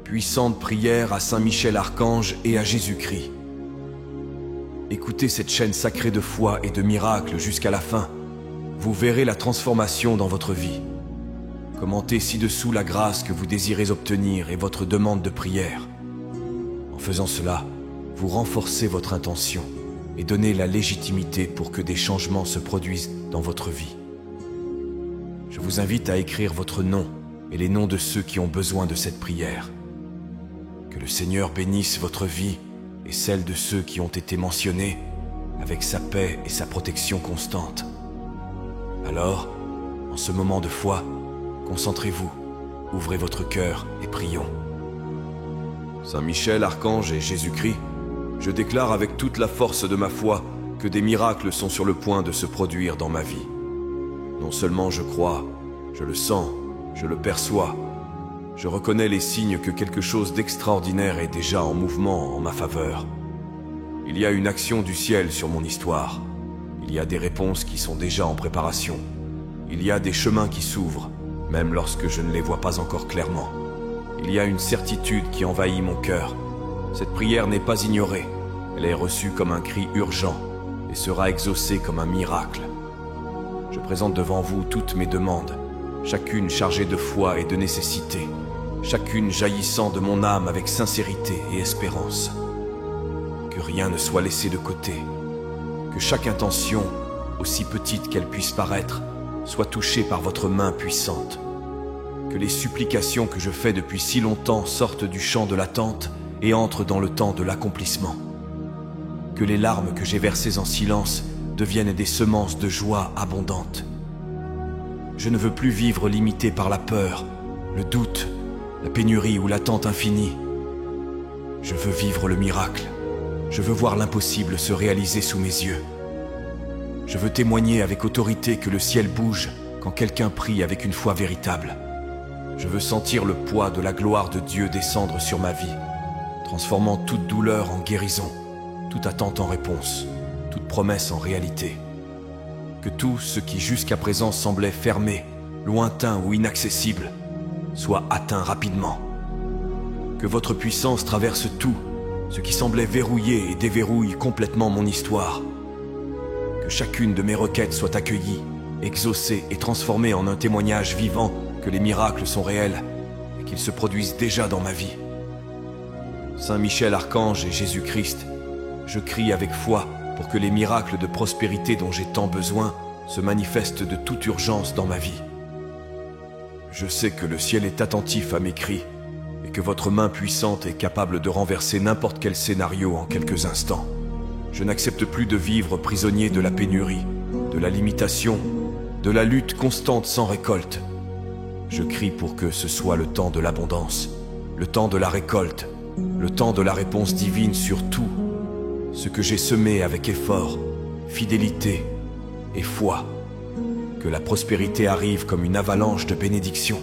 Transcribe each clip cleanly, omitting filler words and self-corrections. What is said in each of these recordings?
puissante prière à Saint Michel Archange et à Jésus-Christ. Écoutez cette chaîne sacrée de foi et de miracles jusqu'à la fin. Vous verrez la transformation dans votre vie. Commentez ci-dessous la grâce que vous désirez obtenir et votre demande de prière. En faisant cela, vous renforcez votre intention et donnez la légitimité pour que des changements se produisent dans votre vie. Je vous invite à écrire votre nom et les noms de ceux qui ont besoin de cette prière. Que le Seigneur bénisse votre vie et celle de ceux qui ont été mentionnés avec sa paix et sa protection constante. Alors, en ce moment de foi, concentrez-vous, ouvrez votre cœur et prions. Saint Michel, Archange et Jésus-Christ, je déclare avec toute la force de ma foi que des miracles sont sur le point de se produire dans ma vie. Non seulement je crois, je le sens, je le perçois, je reconnais les signes que quelque chose d'extraordinaire est déjà en mouvement en ma faveur. Il y a une action du ciel sur mon histoire. Il y a des réponses qui sont déjà en préparation. Il y a des chemins qui s'ouvrent, même lorsque je ne les vois pas encore clairement. Il y a une certitude qui envahit mon cœur. Cette prière n'est pas ignorée. Elle est reçue comme un cri urgent et sera exaucée comme un miracle. Je présente devant vous toutes mes demandes, chacune chargée de foi et de nécessité, chacune jaillissant de mon âme avec sincérité et espérance. Que rien ne soit laissé de côté, que chaque intention, aussi petite qu'elle puisse paraître, soit touchée par votre main puissante. Que les supplications que je fais depuis si longtemps sortent du champ de l'attente et entrent dans le temps de l'accomplissement. Que les larmes que j'ai versées en silence deviennent des semences de joie abondante. Je ne veux plus vivre limité par la peur, le doute, la pénurie ou l'attente infinie. Je veux vivre le miracle. Je veux voir l'impossible se réaliser sous mes yeux. Je veux témoigner avec autorité que le ciel bouge quand quelqu'un prie avec une foi véritable. Je veux sentir le poids de la gloire de Dieu descendre sur ma vie, transformant toute douleur en guérison, toute attente en réponse, toute promesse en réalité. Que tout ce qui jusqu'à présent semblait fermé, lointain ou inaccessible, soit atteint rapidement. Que votre puissance traverse tout, ce qui semblait verrouillé et déverrouille complètement mon histoire. Que chacune de mes requêtes soit accueillie, exaucée et transformée en un témoignage vivant que les miracles sont réels et qu'ils se produisent déjà dans ma vie. Saint Michel Archange et Jésus-Christ, je crie avec foi pour que les miracles de prospérité dont j'ai tant besoin se manifestent de toute urgence dans ma vie. Je sais que le ciel est attentif à mes cris et que votre main puissante est capable de renverser n'importe quel scénario en quelques instants. Je n'accepte plus de vivre prisonnier de la pénurie, de la limitation, de la lutte constante sans récolte. Je crie pour que ce soit le temps de l'abondance, le temps de la récolte, le temps de la réponse divine sur tout ce que j'ai semé avec effort, fidélité et foi. Que la prospérité arrive comme une avalanche de bénédictions.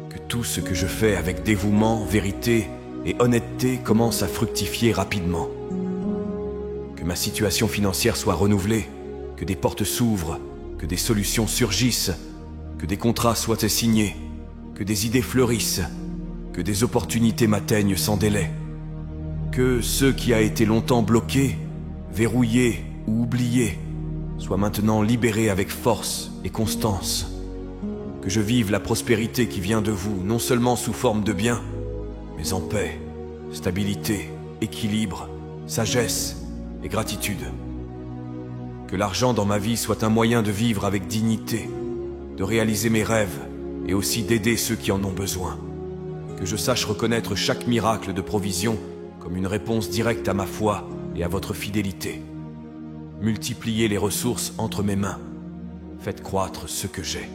Que tout ce que je fais avec dévouement, vérité et honnêteté commence à fructifier rapidement. Que ma situation financière soit renouvelée, que des portes s'ouvrent, que des solutions surgissent, que des contrats soient signés, que des idées fleurissent, que des opportunités m'atteignent sans délai. Que ce qui a été longtemps bloqué, verrouillé ou oublié soit maintenant libéré avec force et constance. Que je vive la prospérité qui vient de vous, non seulement sous forme de biens, mais en paix, stabilité, équilibre, sagesse et gratitude. Que l'argent dans ma vie soit un moyen de vivre avec dignité, de réaliser mes rêves et aussi d'aider ceux qui en ont besoin. Que je sache reconnaître chaque miracle de provision comme une réponse directe à ma foi et à votre fidélité. Multipliez les ressources entre mes mains. Faites croître ce que j'ai.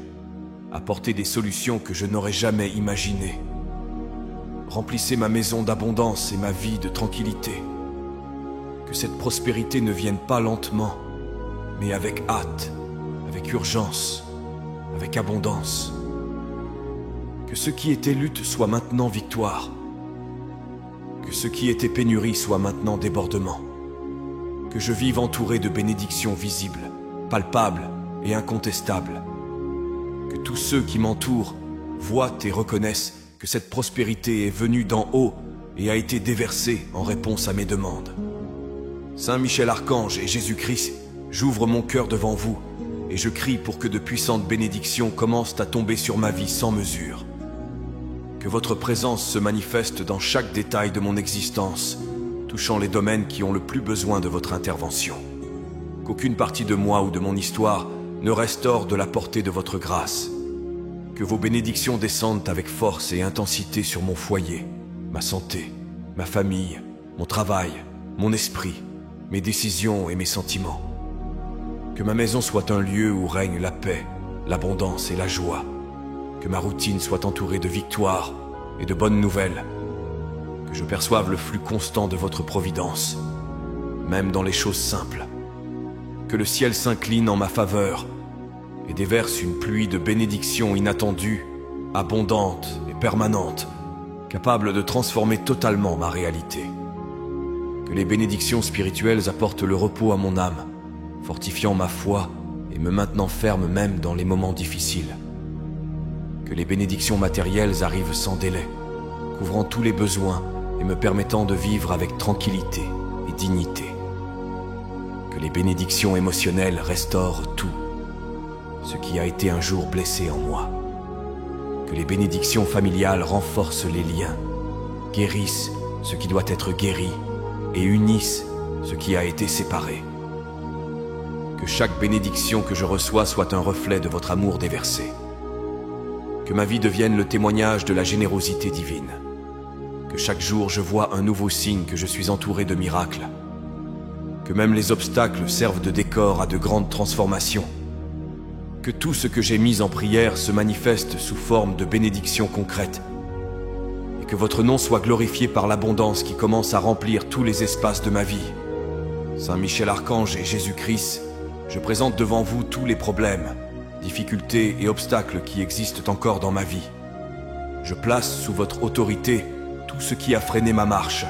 Apportez des solutions que je n'aurais jamais imaginées. Remplissez ma maison d'abondance et ma vie de tranquillité. Que cette prospérité ne vienne pas lentement, mais avec hâte, avec urgence, avec abondance. Que ce qui était lutte soit maintenant victoire. Que ce qui était pénurie soit maintenant débordement. Que je vive entouré de bénédictions visibles, palpables et incontestables. Que tous ceux qui m'entourent voient et reconnaissent que cette prospérité est venue d'en haut et a été déversée en réponse à mes demandes. Saint Michel Archange et Jésus-Christ, j'ouvre mon cœur devant vous et je crie pour que de puissantes bénédictions commencent à tomber sur ma vie sans mesure. Que votre présence se manifeste dans chaque détail de mon existence, touchant les domaines qui ont le plus besoin de votre intervention. Qu'aucune partie de moi ou de mon histoire ne reste hors de la portée de votre grâce. Que vos bénédictions descendent avec force et intensité sur mon foyer, ma santé, ma famille, mon travail, mon esprit, mes décisions et mes sentiments. Que ma maison soit un lieu où règne la paix, l'abondance et la joie. Que ma routine soit entourée de victoires et de bonnes nouvelles. Que je perçoive le flux constant de votre providence, même dans les choses simples. Que le ciel s'incline en ma faveur et déverse une pluie de bénédictions inattendues, abondantes et permanentes, capable de transformer totalement ma réalité. Que les bénédictions spirituelles apportent le repos à mon âme, fortifiant ma foi et me maintenant ferme même dans les moments difficiles. Que les bénédictions matérielles arrivent sans délai, couvrant tous les besoins et me permettant de vivre avec tranquillité et dignité. Que les bénédictions émotionnelles restaurent tout, ce qui a été un jour blessé en moi. Que les bénédictions familiales renforcent les liens, guérissent ce qui doit être guéri et unissent ce qui a été séparé. Que chaque bénédiction que je reçois soit un reflet de votre amour déversé. Que ma vie devienne le témoignage de la générosité divine. Que chaque jour je vois un nouveau signe que je suis entouré de miracles. Que même les obstacles servent de décor à de grandes transformations. Que tout ce que j'ai mis en prière se manifeste sous forme de bénédictions concrètes. Et que votre nom soit glorifié par l'abondance qui commence à remplir tous les espaces de ma vie. Saint Michel Archange et Jésus-Christ, je présente devant vous tous les problèmes, difficultés et obstacles qui existent encore dans ma vie. Je place sous votre autorité tout ce qui a freiné ma marche,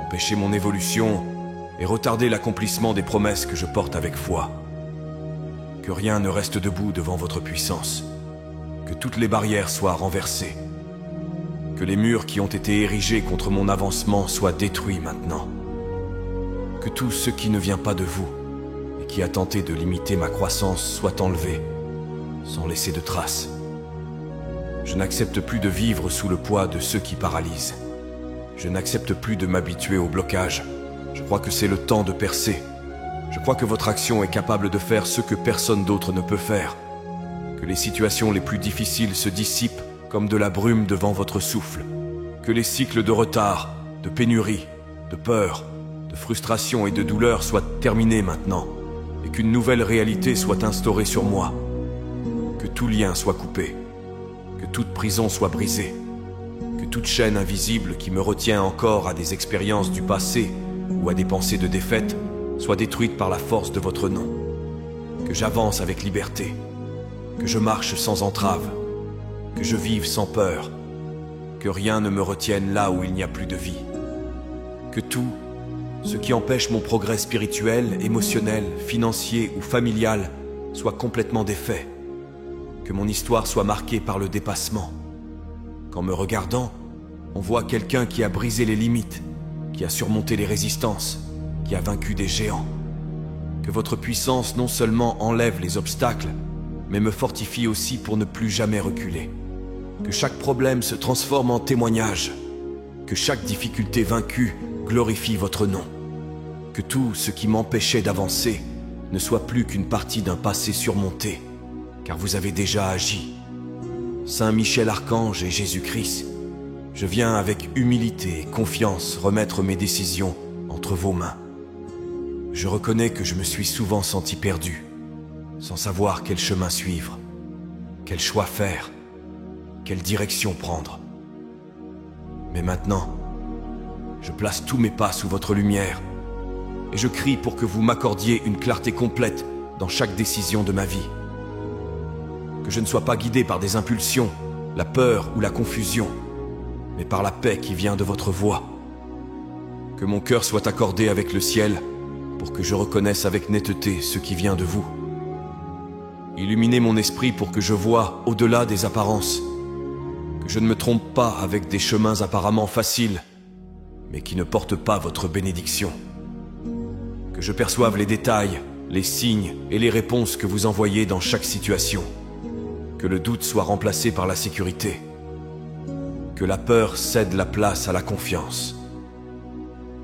empêché mon évolution et retardé l'accomplissement des promesses que je porte avec foi. Que rien ne reste debout devant votre puissance, que toutes les barrières soient renversées, que les murs qui ont été érigés contre mon avancement soient détruits maintenant, que tout ce qui ne vient pas de vous et qui a tenté de limiter ma croissance soit enlevé, sans laisser de traces. Je n'accepte plus de vivre sous le poids de ceux qui paralysent. Je n'accepte plus de m'habituer au blocage. Je crois que c'est le temps de percer. Je crois que votre action est capable de faire ce que personne d'autre ne peut faire. Que les situations les plus difficiles se dissipent comme de la brume devant votre souffle. Que les cycles de retard, de pénurie, de peur, de frustration et de douleur soient terminés maintenant, et qu'une nouvelle réalité soit instaurée sur moi. Que tout lien soit coupé, que toute prison soit brisée, que toute chaîne invisible qui me retient encore à des expériences du passé ou à des pensées de défaite soit détruite par la force de votre nom. Que j'avance avec liberté, que je marche sans entrave, que je vive sans peur, que rien ne me retienne là où il n'y a plus de vie. Que tout ce qui empêche mon progrès spirituel, émotionnel, financier ou familial soit complètement défait. Que mon histoire soit marquée par le dépassement. Qu'en me regardant, on voit quelqu'un qui a brisé les limites, qui a surmonté les résistances, qui a vaincu des géants. Que votre puissance non seulement enlève les obstacles, mais me fortifie aussi pour ne plus jamais reculer. Que chaque problème se transforme en témoignage. Que chaque difficulté vaincue glorifie votre nom. Que tout ce qui m'empêchait d'avancer ne soit plus qu'une partie d'un passé surmonté, car vous avez déjà agi. Saint Michel Archange et Jésus-Christ, je viens avec humilité et confiance remettre mes décisions entre vos mains. Je reconnais que je me suis souvent senti perdu, sans savoir quel chemin suivre, quel choix faire, quelle direction prendre. Mais maintenant, je place tous mes pas sous votre lumière et je crie pour que vous m'accordiez une clarté complète dans chaque décision de ma vie. Que je ne sois pas guidé par des impulsions, la peur ou la confusion, mais par la paix qui vient de votre voix. Que mon cœur soit accordé avec le ciel pour que je reconnaisse avec netteté ce qui vient de vous. Illuminez mon esprit pour que je voie au-delà des apparences, que je ne me trompe pas avec des chemins apparemment faciles, mais qui ne portent pas votre bénédiction. Que je perçoive les détails, les signes et les réponses que vous envoyez dans chaque situation. Que le doute soit remplacé par la sécurité. Que la peur cède la place à la confiance.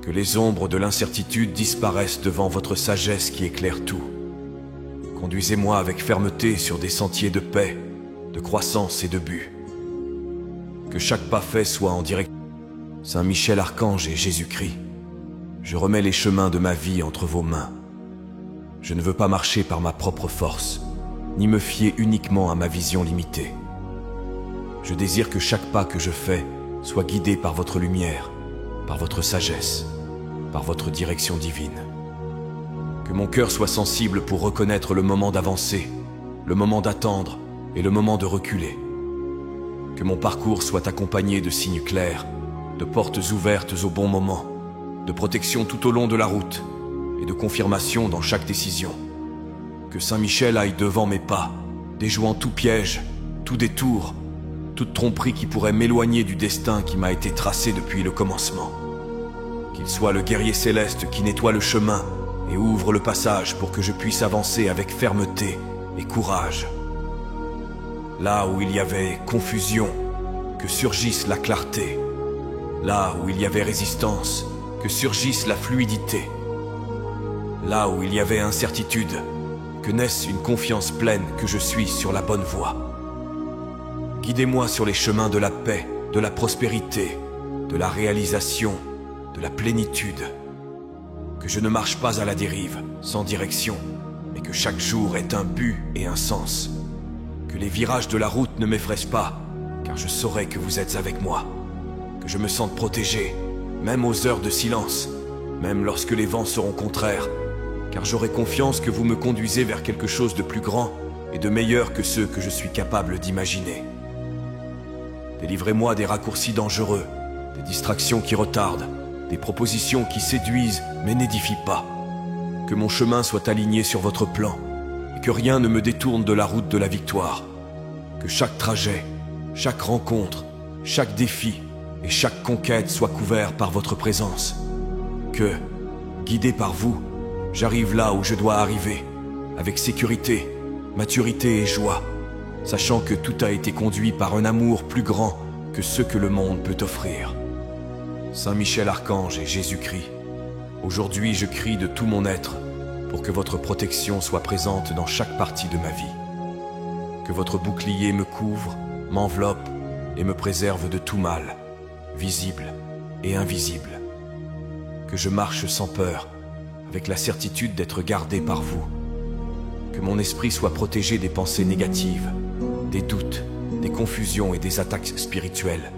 Que les ombres de l'incertitude disparaissent devant votre sagesse qui éclaire tout. Conduisez-moi avec fermeté sur des sentiers de paix, de croissance et de but. Que chaque pas fait soit en direct. Saint Michel Archange et Jésus-Christ, je remets les chemins de ma vie entre vos mains. Je ne veux pas marcher par ma propre force, ni me fier uniquement à ma vision limitée. Je désire que chaque pas que je fais soit guidé par votre lumière, par votre sagesse, par votre direction divine. Que mon cœur soit sensible pour reconnaître le moment d'avancer, le moment d'attendre et le moment de reculer. Que mon parcours soit accompagné de signes clairs, de portes ouvertes au bon moment, de protection tout au long de la route et de confirmation dans chaque décision. Que Saint Michel aille devant mes pas, déjouant tout piège, tout détour, toute tromperie qui pourrait m'éloigner du destin qui m'a été tracé depuis le commencement. Qu'il soit le guerrier céleste qui nettoie le chemin et ouvre le passage pour que je puisse avancer avec fermeté et courage. Là où il y avait confusion, que surgisse la clarté. Là où il y avait résistance, que surgisse la fluidité. Là où il y avait incertitude, que naisse une confiance pleine que je suis sur la bonne voie. Guidez-moi sur les chemins de la paix, de la prospérité, de la réalisation, de la plénitude. Que je ne marche pas à la dérive, sans direction, mais que chaque jour ait un but et un sens. Que les virages de la route ne m'effraient pas, car je saurai que vous êtes avec moi. Que je me sente protégé, même aux heures de silence, même lorsque les vents seront contraires, car j'aurai confiance que vous me conduisez vers quelque chose de plus grand et de meilleur que ceux que je suis capable d'imaginer. Délivrez-moi des raccourcis dangereux, des distractions qui retardent, des propositions qui séduisent mais n'édifient pas. Que mon chemin soit aligné sur votre plan et que rien ne me détourne de la route de la victoire. Que chaque trajet, chaque rencontre, chaque défi et chaque conquête soit couvert par votre présence. Que, guidé par vous, j'arrive là où je dois arriver, avec sécurité, maturité et joie, sachant que tout a été conduit par un amour plus grand que ce que le monde peut offrir. Saint Michel Archange et Jésus-Christ, aujourd'hui je crie de tout mon être pour que votre protection soit présente dans chaque partie de ma vie. Que votre bouclier me couvre, m'enveloppe et me préserve de tout mal, visible et invisible. Que je marche sans peur, avec la certitude d'être gardé par vous. Que mon esprit soit protégé des pensées négatives, des doutes, des confusions et des attaques spirituelles.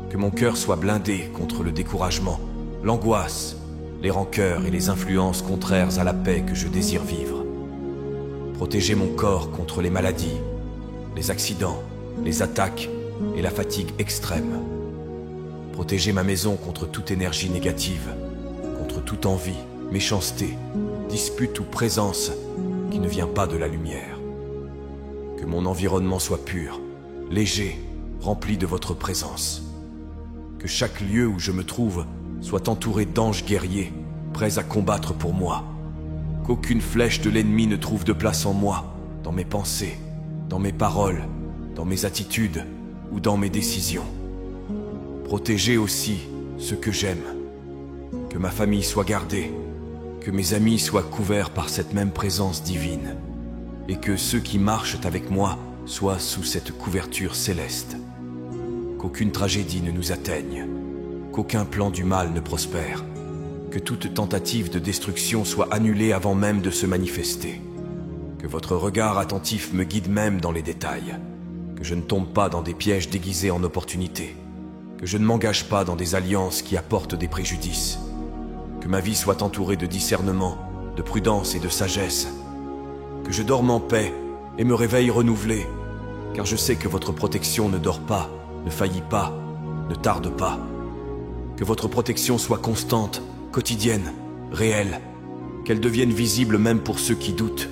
Que mon cœur soit blindé contre le découragement, l'angoisse, les rancœurs et les influences contraires à la paix que je désire vivre. Protégez mon corps contre les maladies, les accidents, les attaques et la fatigue extrême. Protégez ma maison contre toute énergie négative, contre toute envie, méchanceté, dispute ou présence qui ne vient pas de la lumière. Que mon environnement soit pur, léger, rempli de votre présence. Que chaque lieu où je me trouve soit entouré d'anges guerriers, prêts à combattre pour moi. Qu'aucune flèche de l'ennemi ne trouve de place en moi, dans mes pensées, dans mes paroles, dans mes attitudes ou dans mes décisions. Protégez aussi ce que j'aime. Que ma famille soit gardée, que mes amis soient couverts par cette même présence divine, et que ceux qui marchent avec moi soient sous cette couverture céleste. Qu'aucune tragédie ne nous atteigne, qu'aucun plan du mal ne prospère, que toute tentative de destruction soit annulée avant même de se manifester. Que votre regard attentif me guide même dans les détails, que je ne tombe pas dans des pièges déguisés en opportunités, que je ne m'engage pas dans des alliances qui apportent des préjudices, que ma vie soit entourée de discernement, de prudence et de sagesse, que je dorme en paix et me réveille renouvelé, car je sais que votre protection ne dort pas, ne faillit pas, ne tarde pas. Que votre protection soit constante, quotidienne, réelle, qu'elle devienne visible même pour ceux qui doutent.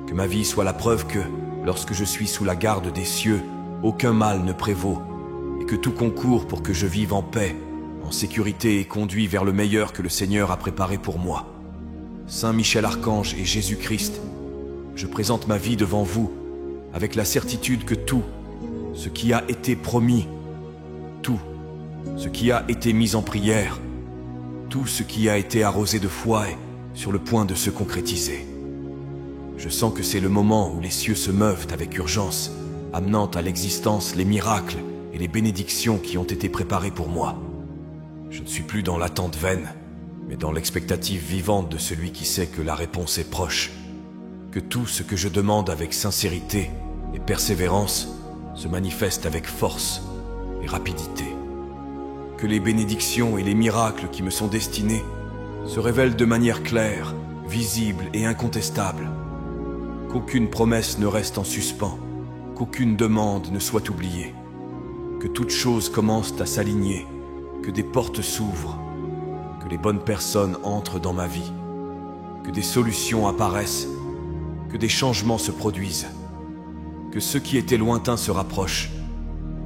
Que ma vie soit la preuve que, lorsque je suis sous la garde des cieux, aucun mal ne prévaut que tout concourt pour que je vive en paix, en sécurité et conduit vers le meilleur que le Seigneur a préparé pour moi. Saint Michel Archange et Jésus-Christ, je présente ma vie devant vous, avec la certitude que tout ce qui a été promis, tout ce qui a été mis en prière, tout ce qui a été arrosé de foi est sur le point de se concrétiser. Je sens que c'est le moment où les cieux se meuvent avec urgence, amenant à l'existence les miracles et les bénédictions qui ont été préparées pour moi. Je ne suis plus dans l'attente vaine, mais dans l'expectative vivante de celui qui sait que la réponse est proche. Que tout ce que je demande avec sincérité et persévérance se manifeste avec force et rapidité. Que les bénédictions et les miracles qui me sont destinés se révèlent de manière claire, visible et incontestable. Qu'aucune promesse ne reste en suspens, qu'aucune demande ne soit oubliée. Que toutes choses commencent à s'aligner, que des portes s'ouvrent, que les bonnes personnes entrent dans ma vie, que des solutions apparaissent, que des changements se produisent, que ce qui était lointain se rapproche,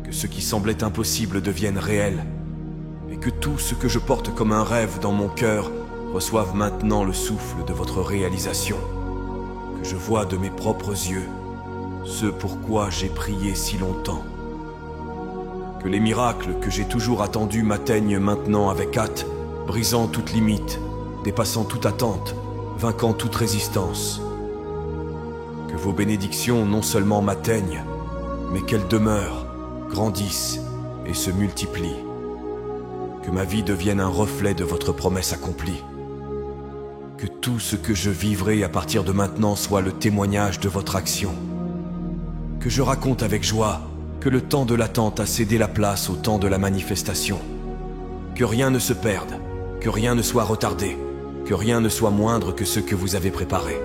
que ce qui semblait impossible devienne réel, et que tout ce que je porte comme un rêve dans mon cœur reçoive maintenant le souffle de votre réalisation, que je vois de mes propres yeux ce pourquoi j'ai prié si longtemps. Que les miracles que j'ai toujours attendus m'atteignent maintenant avec hâte, brisant toute limite, dépassant toute attente, vainquant toute résistance. Que vos bénédictions non seulement m'atteignent, mais qu'elles demeurent, grandissent et se multiplient. Que ma vie devienne un reflet de votre promesse accomplie. Que tout ce que je vivrai à partir de maintenant soit le témoignage de votre action. Que je raconte avec joie que le temps de l'attente a cédé la place au temps de la manifestation. Que rien ne se perde, que rien ne soit retardé, que rien ne soit moindre que ce que vous avez préparé.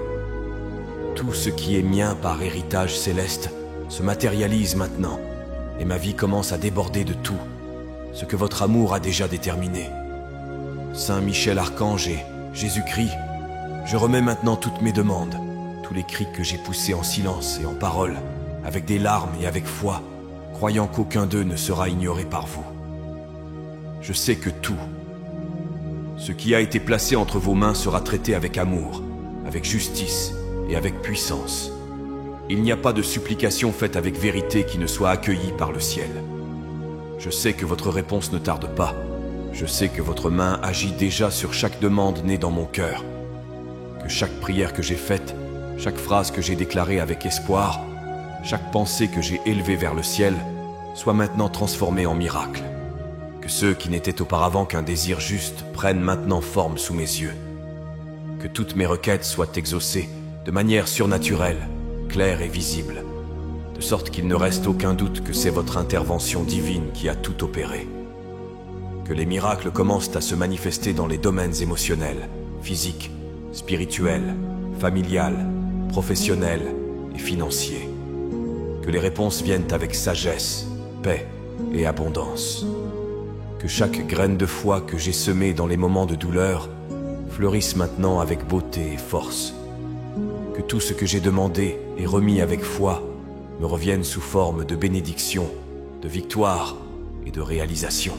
Tout ce qui est mien par héritage céleste se matérialise maintenant, et ma vie commence à déborder de tout ce que votre amour a déjà déterminé. Saint Michel Archange et Jésus-Christ, je remets maintenant toutes mes demandes, tous les cris que j'ai poussés en silence et en parole, avec des larmes et avec foi, croyant qu'aucun d'eux ne sera ignoré par vous. Je sais que tout ce qui a été placé entre vos mains sera traité avec amour, avec justice et avec puissance. Il n'y a pas de supplication faite avec vérité qui ne soit accueillie par le ciel. Je sais que votre réponse ne tarde pas. Je sais que votre main agit déjà sur chaque demande née dans mon cœur. Que chaque prière que j'ai faite, chaque phrase que j'ai déclarée avec espoir, chaque pensée que j'ai élevée vers le ciel, soit maintenant transformée en miracle. Que ceux qui n'étaient auparavant qu'un désir juste prennent maintenant forme sous mes yeux. Que toutes mes requêtes soient exaucées de manière surnaturelle, claire et visible, de sorte qu'il ne reste aucun doute que c'est votre intervention divine qui a tout opéré. Que les miracles commencent à se manifester dans les domaines émotionnels, physiques, spirituels, familiales, professionnels et financiers. Que les réponses viennent avec sagesse, paix et abondance. Que chaque graine de foi que j'ai semée dans les moments de douleur fleurisse maintenant avec beauté et force. Que tout ce que j'ai demandé et remis avec foi me revienne sous forme de bénédiction, de victoire et de réalisation.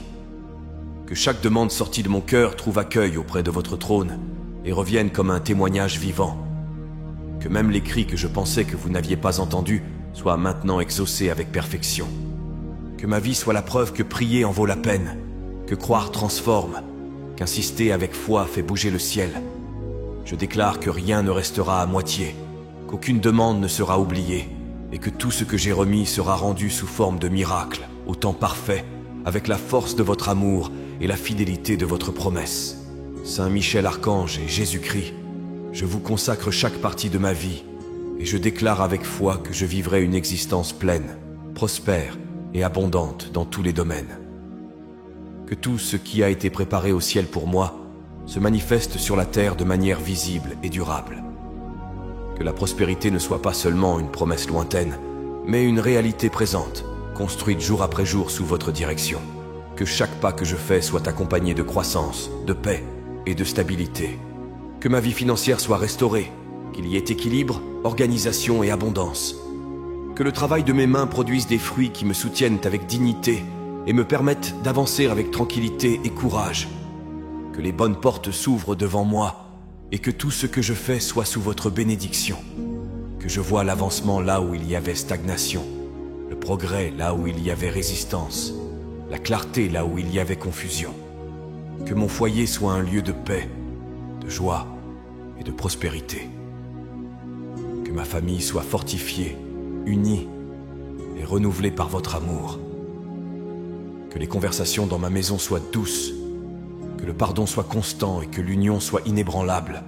Que chaque demande sortie de mon cœur trouve accueil auprès de votre trône et revienne comme un témoignage vivant. Que même les cris que je pensais que vous n'aviez pas entendus soient maintenant exaucés avec perfection. Que ma vie soit la preuve que prier en vaut la peine, que croire transforme, qu'insister avec foi fait bouger le ciel. Je déclare que rien ne restera à moitié, qu'aucune demande ne sera oubliée, et que tout ce que j'ai remis sera rendu sous forme de miracle, au temps parfait, avec la force de votre amour et la fidélité de votre promesse. Saint Michel Archange et Jésus-Christ, je vous consacre chaque partie de ma vie, et je déclare avec foi que je vivrai une existence pleine, prospère et abondante dans tous les domaines. Que tout ce qui a été préparé au ciel pour moi se manifeste sur la terre de manière visible et durable. Que la prospérité ne soit pas seulement une promesse lointaine, mais une réalité présente, construite jour après jour sous votre direction. Que chaque pas que je fais soit accompagné de croissance, de paix et de stabilité. Que ma vie financière soit restaurée, qu'il y ait équilibre, organisation et abondance. Que le travail de mes mains produise des fruits qui me soutiennent avec dignité et me permette d'avancer avec tranquillité et courage. Que les bonnes portes s'ouvrent devant moi et que tout ce que je fais soit sous votre bénédiction. Que je vois l'avancement là où il y avait stagnation, le progrès là où il y avait résistance, la clarté là où il y avait confusion. Que mon foyer soit un lieu de paix, de joie et de prospérité. Que ma famille soit fortifiée, unie et renouvelée par votre amour. Que les conversations dans ma maison soient douces, que le pardon soit constant et que l'union soit inébranlable.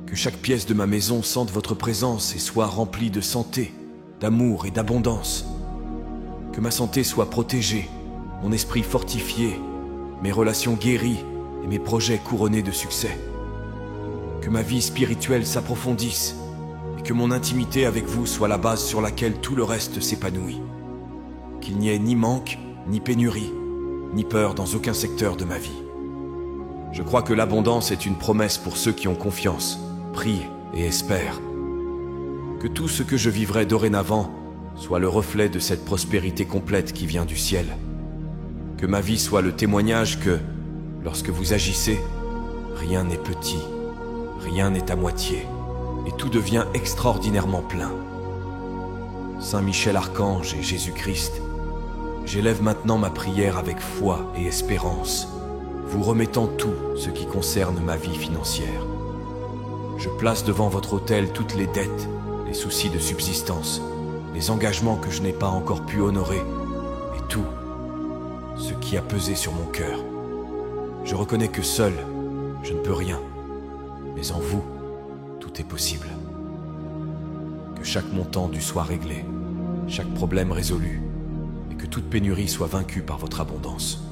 Que chaque pièce de ma maison sente votre présence et soit remplie de santé, d'amour et d'abondance. Que ma santé soit protégée, mon esprit fortifié, mes relations guéries et mes projets couronnés de succès. Que ma vie spirituelle s'approfondisse et que mon intimité avec vous soit la base sur laquelle tout le reste s'épanouit. Qu'il n'y ait ni manque, ni pénurie, ni peur dans aucun secteur de ma vie. Je crois que l'abondance est une promesse pour ceux qui ont confiance, prient et espèrent. Que tout ce que je vivrai dorénavant soit le reflet de cette prospérité complète qui vient du ciel. Que ma vie soit le témoignage que, lorsque vous agissez, rien n'est petit, rien n'est à moitié, et tout devient extraordinairement plein. Saint Michel Archange et Jésus-Christ, j'élève maintenant ma prière avec foi et espérance, vous remettant tout ce qui concerne ma vie financière. Je place devant votre autel toutes les dettes, les soucis de subsistance, les engagements que je n'ai pas encore pu honorer, et tout ce qui a pesé sur mon cœur. Je reconnais que seul, je ne peux rien, mais en vous, tout est possible. Que chaque montant dû soit réglé, chaque problème résolu, et que toute pénurie soit vaincue par votre abondance.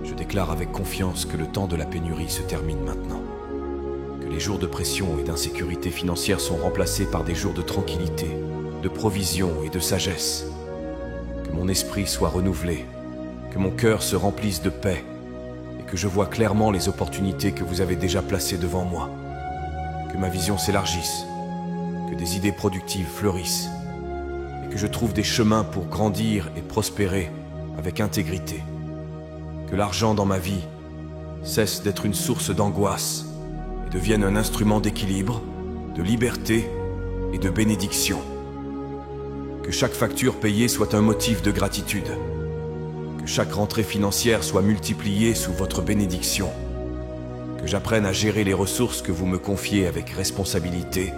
Je déclare avec confiance que le temps de la pénurie se termine maintenant. Que les jours de pression et d'insécurité financière sont remplacés par des jours de tranquillité, de provision et de sagesse. Que mon esprit soit renouvelé, que mon cœur se remplisse de paix, et que je vois clairement les opportunités que vous avez déjà placées devant moi. Que ma vision s'élargisse, que des idées productives fleurissent, et que je trouve des chemins pour grandir et prospérer avec intégrité. Que l'argent dans ma vie cesse d'être une source d'angoisse et devienne un instrument d'équilibre, de liberté et de bénédiction. Que chaque facture payée soit un motif de gratitude. Que chaque rentrée financière soit multipliée sous votre bénédiction. Que j'apprenne à gérer les ressources que vous me confiez avec responsabilité,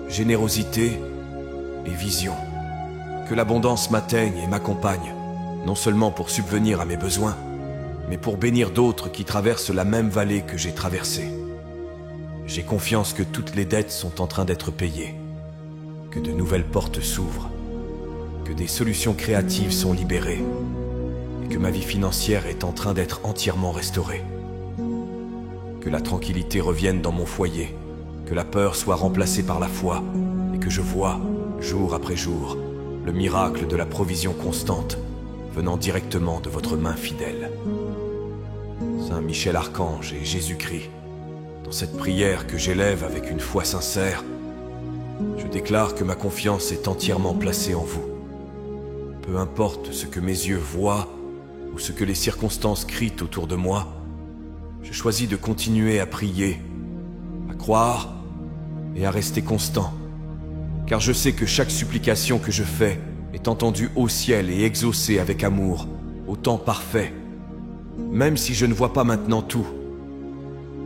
générosité et vision. Que l'abondance m'atteigne et m'accompagne, non seulement pour subvenir à mes besoins, mais pour bénir d'autres qui traversent la même vallée que j'ai traversée. J'ai confiance que toutes les dettes sont en train d'être payées, que de nouvelles portes s'ouvrent, que des solutions créatives sont libérées, et que ma vie financière est en train d'être entièrement restaurée. Que la tranquillité revienne dans mon foyer, que la peur soit remplacée par la foi, et que je vois, jour après jour, le miracle de la provision constante venant directement de votre main fidèle. Saint Michel Archange et Jésus-Christ, dans cette prière que j'élève avec une foi sincère, je déclare que ma confiance est entièrement placée en vous. Peu importe ce que mes yeux voient ou ce que les circonstances crient autour de moi, je choisis de continuer à prier, à croire et à rester constant, car je sais que chaque supplication que je fais est entendue au ciel et exaucée avec amour, au temps parfait, même si je ne vois pas maintenant tout.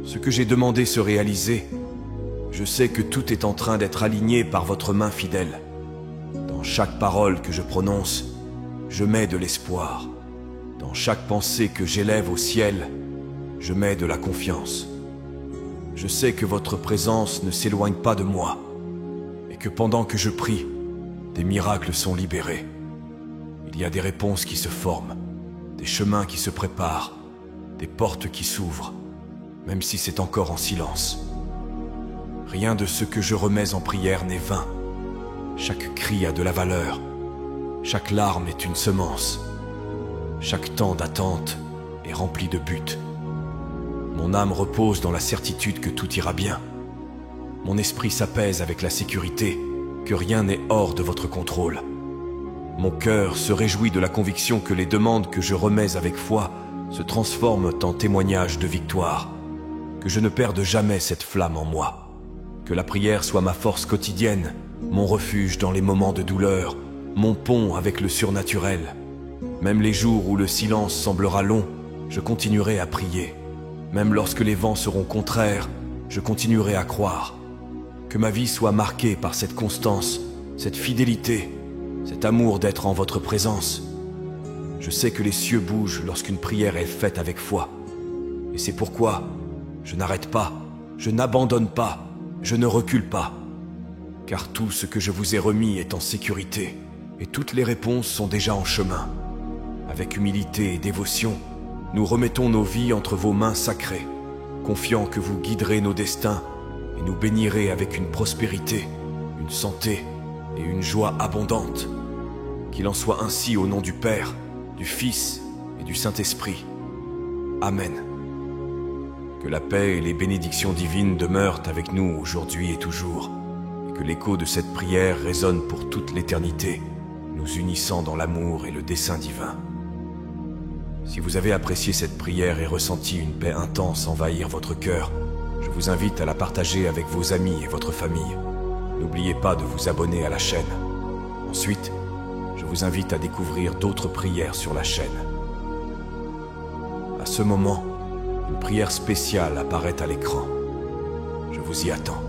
Ce que j'ai demandé se réaliser, je sais que tout est en train d'être aligné par votre main fidèle. Dans chaque parole que je prononce, je mets de l'espoir. Dans chaque pensée que j'élève au ciel, je mets de la confiance. Je sais que votre présence ne s'éloigne pas de moi, et que pendant que je prie, des miracles sont libérés. Il y a des réponses qui se forment, des chemins qui se préparent, des portes qui s'ouvrent, même si c'est encore en silence. Rien de ce que je remets en prière n'est vain. Chaque cri a de la valeur. Chaque larme est une semence. Chaque temps d'attente est rempli de buts. Mon âme repose dans la certitude que tout ira bien. Mon esprit s'apaise avec la sécurité que rien n'est hors de votre contrôle. Mon cœur se réjouit de la conviction que les demandes que je remets avec foi se transforment en témoignages de victoire. Que je ne perde jamais cette flamme en moi. Que la prière soit ma force quotidienne, mon refuge dans les moments de douleur, mon pont avec le surnaturel. Même les jours où le silence semblera long, je continuerai à prier. Même lorsque les vents seront contraires, je continuerai à croire. Que ma vie soit marquée par cette constance, cette fidélité, cet amour d'être en votre présence. Je sais que les cieux bougent lorsqu'une prière est faite avec foi. Et c'est pourquoi je n'arrête pas, je n'abandonne pas, je ne recule pas. Car tout ce que je vous ai remis est en sécurité, et toutes les réponses sont déjà en chemin. Avec humilité et dévotion, nous remettons nos vies entre vos mains sacrées, confiants que vous guiderez nos destins et nous bénirez avec une prospérité, une santé et une joie abondante. Qu'il en soit ainsi au nom du Père, du Fils et du Saint-Esprit. Amen. Que la paix et les bénédictions divines demeurent avec nous aujourd'hui et toujours, et que l'écho de cette prière résonne pour toute l'éternité, nous unissant dans l'amour et le dessein divin. Si vous avez apprécié cette prière et ressenti une paix intense envahir votre cœur, je vous invite à la partager avec vos amis et votre famille. N'oubliez pas de vous abonner à la chaîne. Ensuite, je vous invite à découvrir d'autres prières sur la chaîne. À ce moment, une prière spéciale apparaît à l'écran. Je vous y attends.